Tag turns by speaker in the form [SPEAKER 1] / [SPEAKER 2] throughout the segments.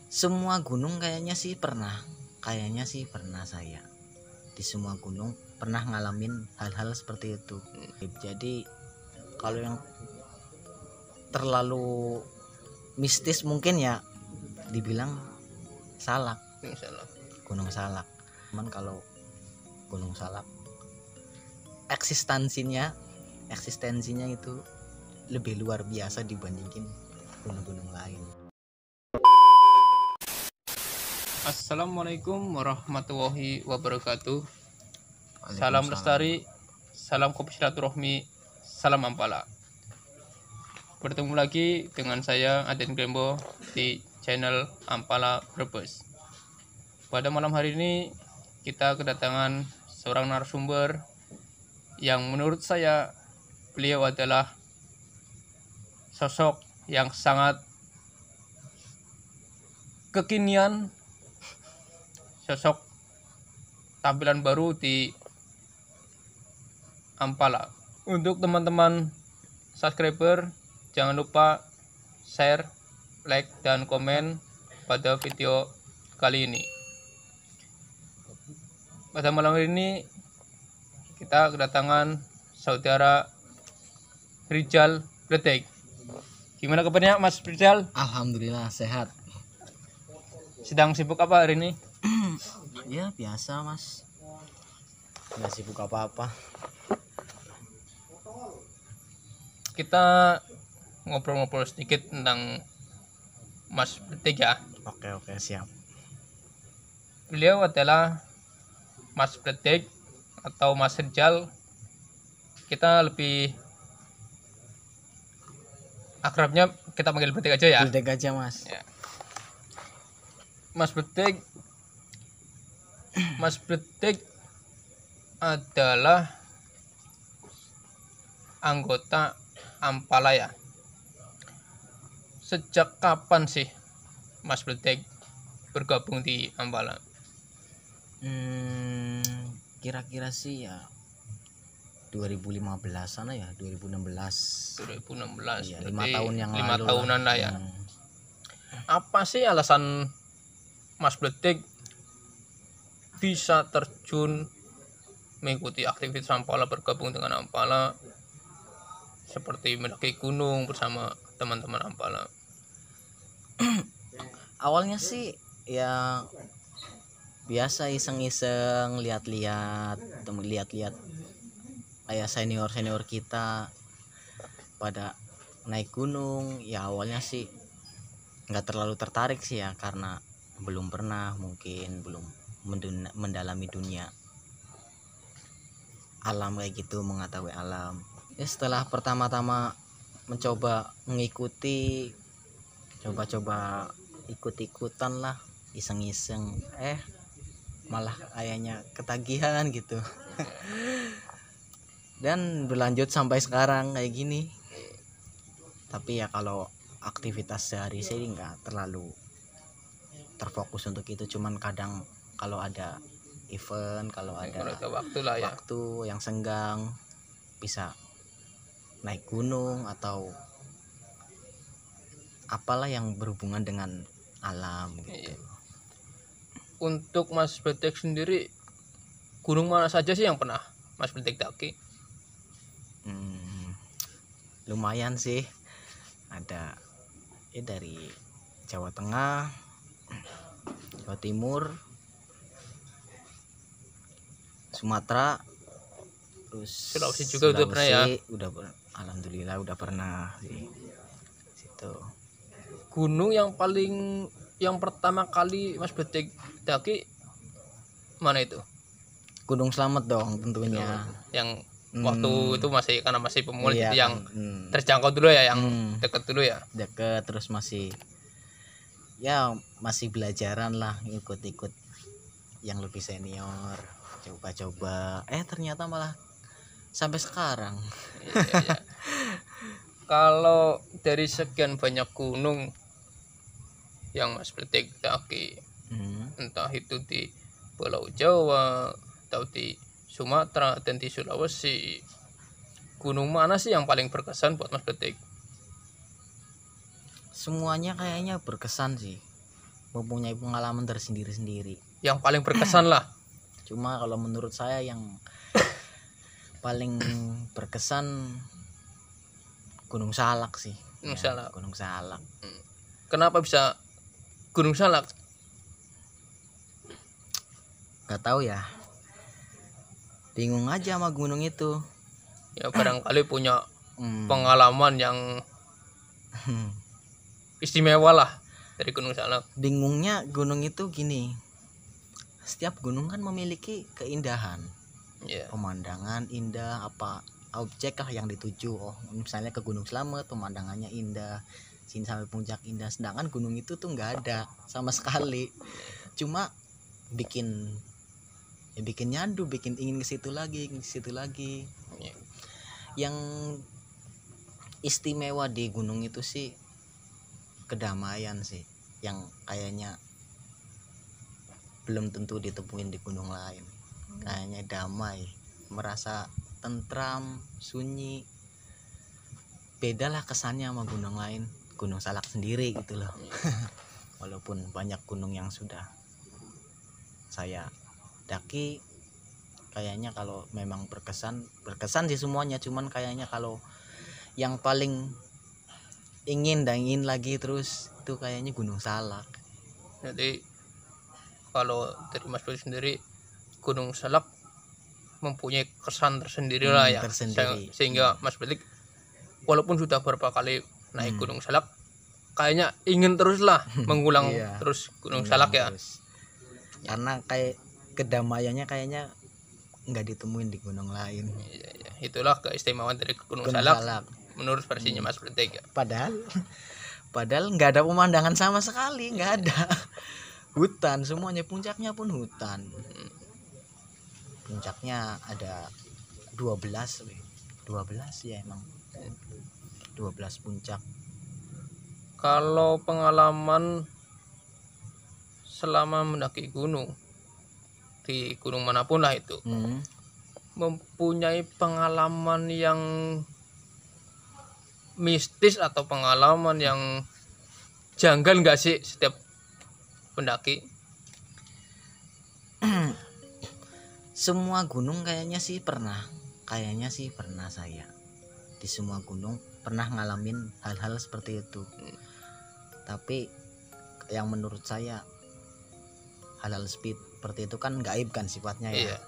[SPEAKER 1] Semua gunung kayaknya sih pernah saya di semua gunung pernah ngalamin hal-hal seperti itu. Jadi kalau yang terlalu mistis mungkin ya dibilang Salak, Gunung Salak. Cuman kalau Gunung Salak eksistensinya itu lebih luar biasa dibandingin gunung-gunung lain.
[SPEAKER 2] Assalamualaikum warahmatullahi wabarakatuh. Salam lestari, salam kopi silaturahmi, salam Ampala. Bertemu lagi dengan saya Aden Grembo di channel Ampala Brebes. Pada malam hari ini kita kedatangan seorang narasumber yang menurut saya beliau adalah sosok yang sangat kekinian, sosok tampilan baru di Ampala. Untuk teman-teman subscriber, jangan lupa share, like, dan komen pada video kali ini. Pada malam hari ini kita kedatangan saudara Rizal Bletek. Gimana kabarnya Mas Rizal?
[SPEAKER 1] Alhamdulillah sehat.
[SPEAKER 2] Sedang sibuk apa hari ini?
[SPEAKER 1] Ya biasa Mas, nggak sibuk apa-apa.
[SPEAKER 2] Kita ngobrol-ngobrol sedikit tentang Mas Bletek ya.
[SPEAKER 1] Oke siap.
[SPEAKER 2] Beliau adalah Mas Bletek atau Mas Rizal. Kita lebih akrabnya kita panggil Bletek aja ya.
[SPEAKER 1] Bletek aja Mas.
[SPEAKER 2] Ya. Mas Bletek adalah anggota Ampala ya. Sejak kapan sih Mas Bletek bergabung di Ampala?
[SPEAKER 1] Kira-kira sih ya 2015 sana ya, 2016.
[SPEAKER 2] 2016.
[SPEAKER 1] Iya, 5 tahun yang
[SPEAKER 2] 5
[SPEAKER 1] lalu
[SPEAKER 2] tahunan lah ya. Apa sih alasan Mas Bletek bisa terjun mengikuti aktivitas Ampala, bergabung dengan Ampala, seperti mendaki gunung bersama teman-teman Ampala?
[SPEAKER 1] Awalnya sih ya biasa iseng-iseng lihat-lihat kayak senior kita pada naik gunung. Ya awalnya sih nggak terlalu tertarik sih ya, karena belum pernah, mungkin belum mendalami dunia alam kayak gitu, mengetahui alam. Ya setelah pertama-tama mencoba mengikuti, coba-coba ikut-ikutan lah, iseng-iseng, malah kayaknya ketagihan gitu. Dan berlanjut sampai sekarang kayak gini. Tapi ya kalau aktivitas sehari sih nggak terlalu terfokus untuk itu, cuman kadang kalau ada event, kalau ada
[SPEAKER 2] waktu lah ya,
[SPEAKER 1] waktu yang senggang, bisa naik gunung atau apalah yang berhubungan dengan alam gitu.
[SPEAKER 2] Untuk Mas Bletek sendiri, gunung mana saja sih yang pernah Mas Bletek daki?
[SPEAKER 1] Lumayan sih, ada dari Jawa Tengah, Jawa Timur, Sumatera, terus
[SPEAKER 2] Sulawesi juga udah pernah ya?
[SPEAKER 1] Alhamdulillah udah pernah sih situ.
[SPEAKER 2] Gunung yang pertama kali Mas Bletek daki mana itu?
[SPEAKER 1] Gunung Slamet dong tentunya.
[SPEAKER 2] Yang waktu itu masih, karena masih pemula,
[SPEAKER 1] iya,
[SPEAKER 2] itu yang terjangkau dulu ya, yang deket dulu ya.
[SPEAKER 1] Deket, terus masih belajaran lah, ikut-ikut yang lebih senior, coba-coba. Ternyata malah sampai sekarang.
[SPEAKER 2] Iya. Kalau dari sekian banyak gunung yang Mas Bletek daki, entah itu di Pulau Jawa atau di Sumatera dan di Sulawesi, gunung mana sih yang paling berkesan buat Mas Bletek?
[SPEAKER 1] semuanya kayaknya berkesan sih, mempunyai pengalaman tersendiri-sendiri.
[SPEAKER 2] Yang paling berkesan lah.
[SPEAKER 1] Cuma kalau menurut saya yang paling berkesan Gunung Salak sih.
[SPEAKER 2] Gunung
[SPEAKER 1] Ya,
[SPEAKER 2] Salak.
[SPEAKER 1] Gunung Salak.
[SPEAKER 2] Kenapa bisa Gunung Salak?
[SPEAKER 1] Gak tahu ya. Bingung aja sama gunung itu.
[SPEAKER 2] Ya barangkali punya
[SPEAKER 1] Hmm.
[SPEAKER 2] pengalaman yang istimewa lah dari Gunung Salak.
[SPEAKER 1] Bingungnya gunung itu gini. Setiap gunung kan memiliki keindahan.
[SPEAKER 2] Ya.
[SPEAKER 1] Pemandangan indah, apa objek lah yang dituju. Oh, misalnya ke Gunung Slamet pemandangannya indah, sini sampai puncak indah. Sedangkan gunung itu tuh nggak ada sama sekali. Cuma bikin nyandu, bikin ingin ke situ lagi,
[SPEAKER 2] Ya.
[SPEAKER 1] Yang istimewa di gunung itu sih kedamaian sih, yang kayaknya belum tentu ditemuin di gunung lain. Kayaknya damai, merasa tentram, sunyi. Beda lah kesannya sama gunung lain, Gunung Salak sendiri gitu loh. Walaupun banyak gunung yang sudah saya daki, kayaknya kalau memang berkesan sih semuanya. Cuman kayaknya kalau yang paling ingin lagi terus itu kayaknya Gunung Salak.
[SPEAKER 2] Jadi kalau dari Mas Budi sendiri, Gunung Salak mempunyai kesan tersendiri lah ya.
[SPEAKER 1] Tersendiri.
[SPEAKER 2] Sehingga Mas Budi walaupun sudah beberapa kali naik Gunung Salak, kayaknya ingin terus lah mengulang
[SPEAKER 1] Iya,
[SPEAKER 2] terus Gunung Salak ya.
[SPEAKER 1] terus. Karena kayak kedamaiannya kayaknya nggak ditemuin di gunung lain.
[SPEAKER 2] Ya, ya. Itulah keistimewaan dari Gunung
[SPEAKER 1] Gunung
[SPEAKER 2] Salak
[SPEAKER 1] Salak.
[SPEAKER 2] menurut versinya Mas Budi ya.
[SPEAKER 1] Padahal nggak ada pemandangan sama sekali, nggak ada. Hutan semuanya, puncaknya pun hutan. Puncaknya ada 12 ya emang. 12 puncak.
[SPEAKER 2] Kalau pengalaman selama mendaki gunung di gunung manapun lah itu, mempunyai pengalaman yang mistis atau pengalaman yang janggal nggak sih setiap pendaki?
[SPEAKER 1] Semua gunung kayaknya sih pernah saya. Di semua gunung pernah ngalamin hal-hal seperti itu. Tapi yang menurut saya hal-hal seperti itu kan gaib kan sifatnya ya.
[SPEAKER 2] Iya.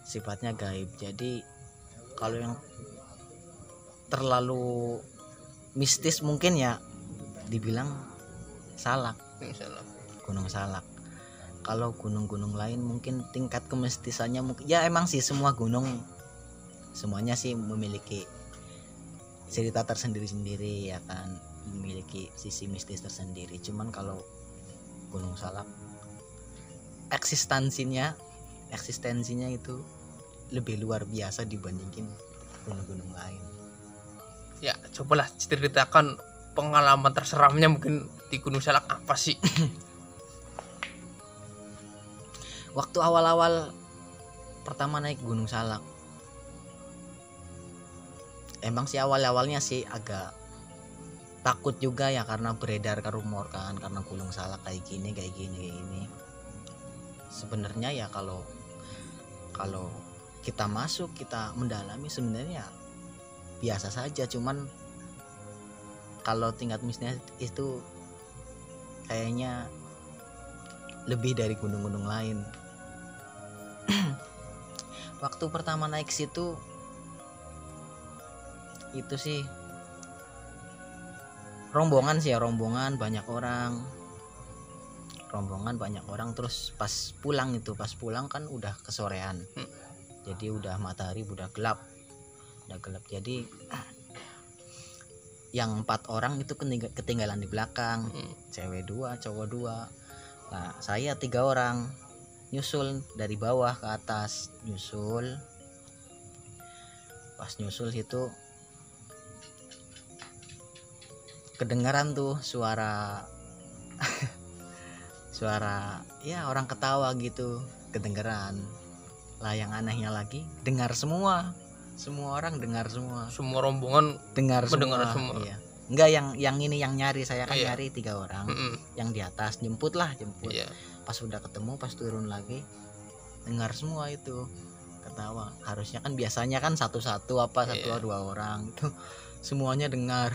[SPEAKER 1] Sifatnya gaib. Jadi kalau yang terlalu mistis mungkin ya dibilang Salak,
[SPEAKER 2] Misalnya.
[SPEAKER 1] Gunung Salak. Kalau gunung-gunung lain mungkin tingkat kemistisannya mungkin ya emang sih semua gunung semuanya sih memiliki cerita tersendiri-sendiri ya kan, memiliki sisi mistis tersendiri. Cuman kalau Gunung Salak eksistensinya itu lebih luar biasa dibandingin gunung-gunung lain.
[SPEAKER 2] Ya, cobalah ceritakan pengalaman terseramnya mungkin di Gunung Salak apa sih?
[SPEAKER 1] Waktu awal-awal pertama naik Gunung Salak, emang sih awal-awalnya sih agak takut juga ya, karena beredar ke rumor kan, karena Gunung Salak kayak gini. Sebenarnya ya kalau kita masuk, kita mendalami sebenarnya biasa saja. Cuman kalau tingkat mistisnya itu kayaknya lebih dari gunung-gunung lain. Waktu pertama naik situ itu sih rombongan banyak orang, terus pas pulang kan udah kesorean. Jadi udah matahari udah gelap. Jadi yang 4 orang itu ketinggalan di belakang. Cewek 2, cowok 2. Nah, saya 3 orang nyusul dari bawah ke atas, pas nyusul itu kedengaran tuh suara ya orang ketawa gitu, kedengeran. Lah yang anehnya lagi dengar semua orang dengar semua,
[SPEAKER 2] Semua rombongan
[SPEAKER 1] dengar
[SPEAKER 2] mendengar
[SPEAKER 1] semua.
[SPEAKER 2] semua.
[SPEAKER 1] Iya, enggak, yang ini yang nyari, saya kan
[SPEAKER 2] Iya.
[SPEAKER 1] nyari 3 orang.
[SPEAKER 2] Mm-mm.
[SPEAKER 1] Yang di atas jemput.
[SPEAKER 2] Iya.
[SPEAKER 1] Pas udah ketemu, pas turun lagi dengar semua itu ketawa. Harusnya kan biasanya kan satu-satu apa
[SPEAKER 2] Iya.
[SPEAKER 1] 2 orang itu semuanya dengar.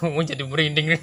[SPEAKER 2] Ngomong jadi merinding.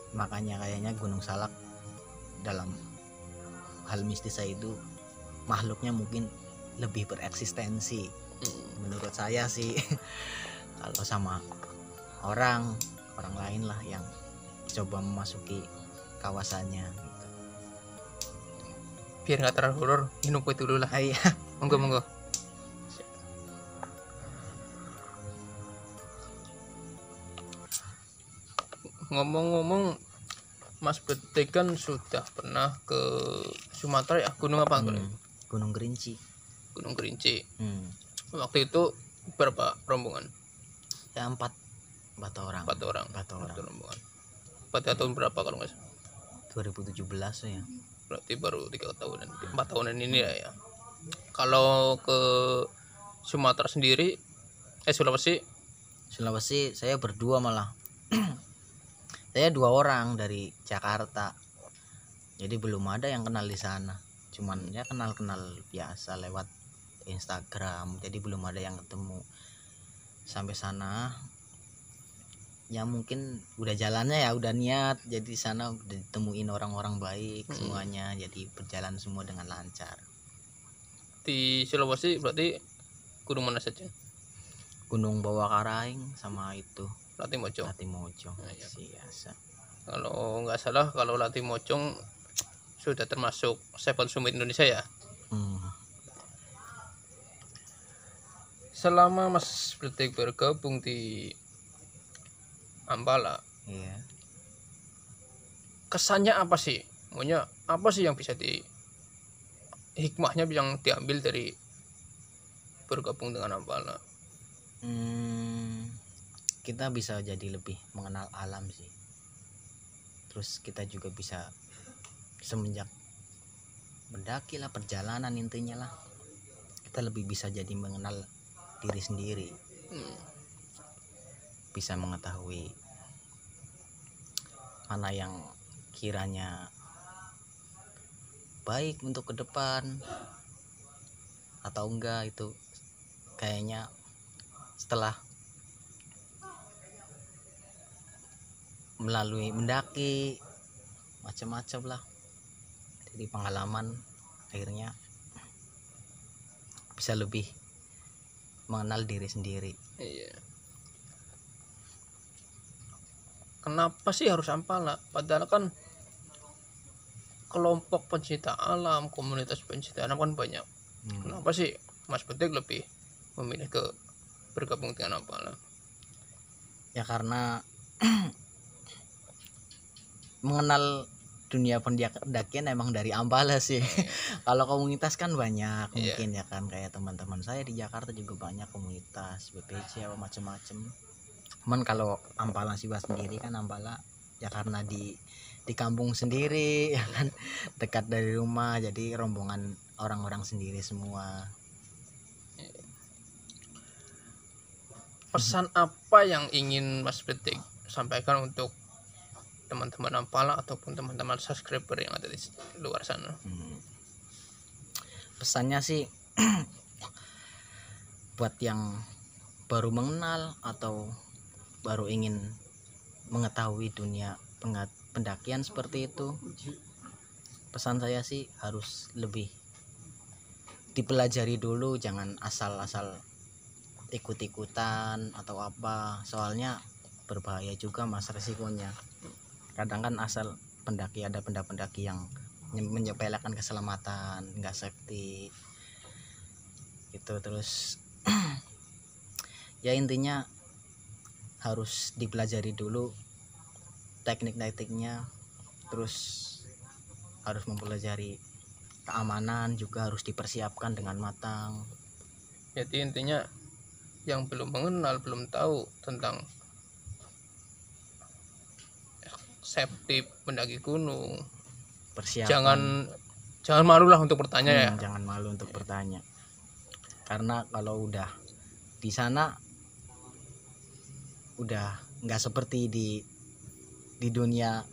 [SPEAKER 1] Makanya kayaknya Gunung Salak dalam hal mistis itu makhluknya mungkin lebih bereksistensi menurut saya sih. Kalau sama orang lain lah yang coba memasuki kawasannya gitu.
[SPEAKER 2] Biar nggak terlalu horor, minum kue dulu lah.
[SPEAKER 1] Iya.
[SPEAKER 2] Monggo. Ngomong-ngomong, Mas Betik kan sudah pernah ke Sumatera ya? Gunung apa?
[SPEAKER 1] Gunung Kerinci.
[SPEAKER 2] Gunung Kerinci. Waktu itu berapa rombongan?
[SPEAKER 1] Ya 4 orang.
[SPEAKER 2] 4 orang.
[SPEAKER 1] 4 orang.
[SPEAKER 2] 4 rombongan. Pada tahun berapa kalau nggak salah?
[SPEAKER 1] 2017 ya.
[SPEAKER 2] Berarti baru 3 tahunan, 4 tahunan ini ya. Kalau ke Sumatera sendiri,
[SPEAKER 1] Sulawesi saya berdua malah. Saya 2 orang dari Jakarta. Jadi belum ada yang kenal di sana. Cuman ya kenal biasa lewat Instagram. Jadi belum ada yang ketemu. Sampai sana ya mungkin udah jalannya ya, udah niat. Jadi sana udah ditemuin orang-orang baik semuanya. Jadi berjalan semua dengan lancar.
[SPEAKER 2] Di Sulawesi berarti gunung mana saja?
[SPEAKER 1] Gunung Bawah Karaing sama itu
[SPEAKER 2] Latimojong.
[SPEAKER 1] Iya. Biasa.
[SPEAKER 2] Kalau nggak salah, kalau Latimojong sudah termasuk Seven Summit Indonesia ya. Selama Mas Betik bergabung di Ampala,
[SPEAKER 1] Iya.
[SPEAKER 2] kesannya apa sih? Maunya apa sih yang bisa hikmahnya yang diambil dari bergabung dengan Ampala?
[SPEAKER 1] Kita bisa jadi lebih mengenal alam sih. Terus kita juga bisa semenjak mendaki lah, perjalanan intinya lah, kita lebih bisa jadi mengenal diri sendiri. Bisa mengetahui mana yang kiranya baik untuk ke depan atau enggak. Itu kayaknya setelah melalui mendaki macam-macam lah, jadi pengalaman akhirnya bisa lebih mengenal diri sendiri.
[SPEAKER 2] Iya. Kenapa sih harus Ampala? Padahal kan kelompok pencinta alam, komunitas pencinta alam kan banyak. Kenapa sih Mas Betik lebih memilih bergabung dengan Ampala?
[SPEAKER 1] Ya karena mengenal dunia pendakian emang dari Ampala sih. Kalau komunitas kan banyak mungkin ya kan, kayak teman-teman saya di Jakarta juga banyak komunitas BPC apa macam-macam. Cuman kalau Ampala Siwa sendiri kan, Ampala ya karena di kampung sendiri ya kan, dekat dari rumah, jadi rombongan orang-orang sendiri semua.
[SPEAKER 2] Pesan apa yang ingin Mas Betik sampaikan untuk teman-teman Ampala ataupun teman-teman subscriber yang ada di luar sana?
[SPEAKER 1] Pesannya sih buat yang baru mengenal atau baru ingin mengetahui dunia pendakian seperti itu, pesan saya sih harus lebih dipelajari dulu, jangan asal-asal ikut-ikutan atau apa, soalnya berbahaya juga mas, resikonya. Kadang kan asal pendaki, ada pendaki yang menyepelekan keselamatan, nggak safety gitu. Terus ya intinya harus dipelajari dulu teknik-tekniknya, terus harus mempelajari keamanan juga, harus dipersiapkan dengan matang.
[SPEAKER 2] Jadi intinya yang belum mengenal, belum tahu tentang safety mendaki gunung,
[SPEAKER 1] Persiapan.
[SPEAKER 2] jangan malu lah untuk bertanya ya.
[SPEAKER 1] Jangan malu untuk bertanya, karena kalau udah di sana udah nggak seperti di dunia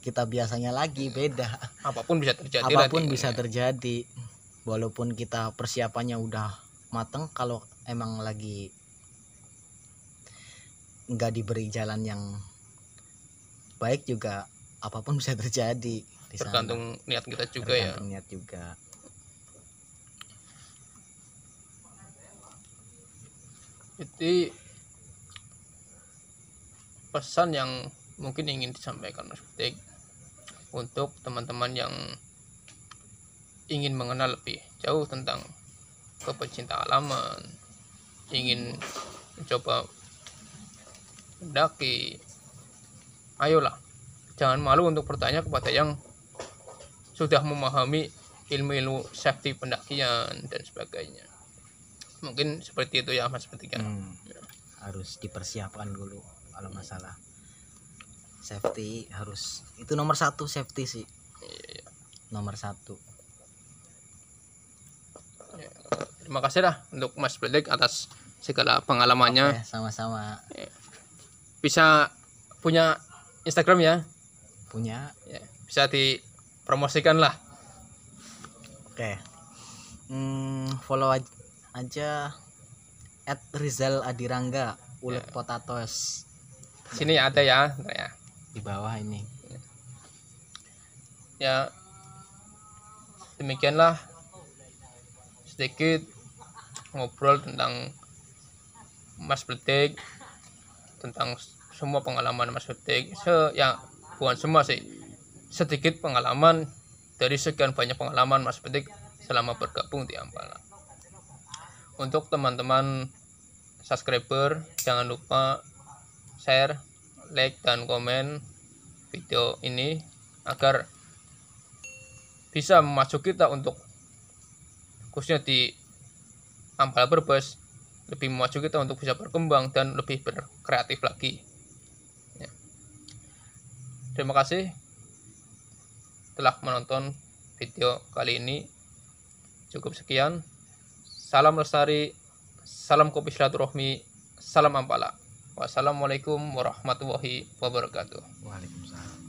[SPEAKER 1] kita biasanya lagi, beda.
[SPEAKER 2] Apapun bisa terjadi.
[SPEAKER 1] Apapun bisa terjadi. Walaupun kita persiapannya udah mateng, kalau emang lagi nggak diberi jalan yang baik juga apapun bisa terjadi di sana.
[SPEAKER 2] Tergantung niat kita juga ya.
[SPEAKER 1] Tergantung niat juga.
[SPEAKER 2] Jadi pesan yang mungkin ingin disampaikan Mas Betik untuk teman-teman yang ingin mengenal lebih jauh tentang pecinta alaman, ingin mencoba mendaki, ayolah, jangan malu untuk bertanya kepada yang sudah memahami ilmu-ilmu safety pendakian dan sebagainya. Mungkin seperti itu ya Mas Betik.
[SPEAKER 1] Harus dipersiapkan dulu kalau masalah safety, harus itu nomor satu, safety sih.
[SPEAKER 2] Iya.
[SPEAKER 1] Nomor satu.
[SPEAKER 2] Ya, terima kasih lah untuk Mas Betik atas segala pengalamannya.
[SPEAKER 1] Oke, sama-sama.
[SPEAKER 2] Bisa punya Instagram ya?
[SPEAKER 1] Punya.
[SPEAKER 2] Ya, bisa dipromosikan lah.
[SPEAKER 1] Oke. Follow aja @rizal_adirangga ulet potatoes.
[SPEAKER 2] Sini ada ya, ya.
[SPEAKER 1] Di bawah ini.
[SPEAKER 2] Ya, demikianlah sedikit ngobrol tentang Mas Betik, tentang semua pengalaman Mas Betik. Ya, bukan semua sih, sedikit pengalaman dari sekian banyak pengalaman Mas Betik selama bergabung di Ampala. Untuk teman-teman subscriber, jangan lupa share, like, dan komen video ini agar bisa memacu kita untuk, khususnya di Ampala Brebes, lebih memacu kita untuk bisa berkembang dan lebih berkreatif lagi ya. Terima kasih telah menonton video kali ini. Cukup sekian. Salam lestari, salam kopi silaturahmi, salam Ampala. Wassalamualaikum warahmatullahi wabarakatuh.
[SPEAKER 1] Waalaikumsalam.